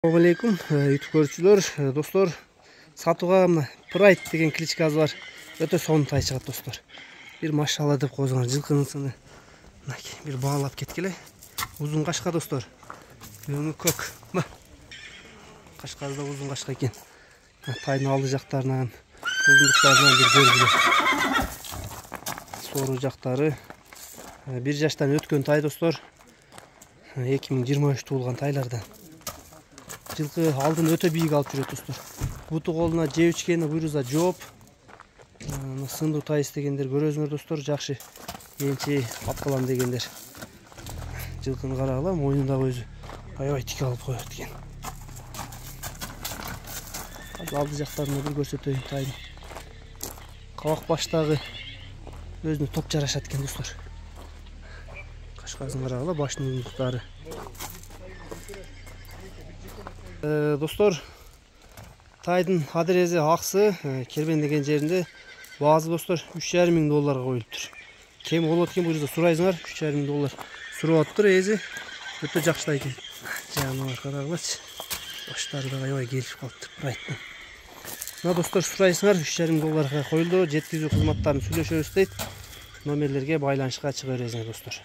Assalamu алейкум, YouTube көрүүчүлөр, достор. Сатууга мына Pride деген кличкасы бар. Өтө сонун тай чыгат, достор. Бир машалла деп койгон жылкынысыны мынакей бир баалап кеткеле. Узун кашка, достор. Өңү көк. Кашкасы да узун кашка экен. Тайдын алды жактарынан, узундуктарынан бир көргүлө. Сору жактары 1 жаштан өткөн тай, достор. 2023 туулган тайлардан. Жылкы алдын өтө бийик алып жүрөт, достор. Буту колуна жебичкени, буйруза жооп. Сындуу тай истегендер көрөсүңөр, достор. Жакшы энчи алып калам дегендер. Жылкыны карагыла, мойнундагы өзү аябай тик алып коет экен. Алды жактарына бир көрсөтөйүн тайдын. Кабак баштагы өзүнө топ жарашат экен, достор. Кашкасын карагыла, башынын узундуктары. Достор, тайдын адрези аксы Кербен деген жеринде баазы, достор, $3,500 коюлуптур. Кем болот экен буйрузда сурайсыңар, $3,500 сурап атыптыр. Эзи өтө жакшы тай экен. Жаныбар карагылачы. Баштары да аябай келип калыптыр Прайдтын. Мына, достор, сурайсыңар, $3,500 коюлду. Жеткизүү кызматтарын сүйлөшөбүз дейт. Номерлерге байланышка чыга бересиңер, достор.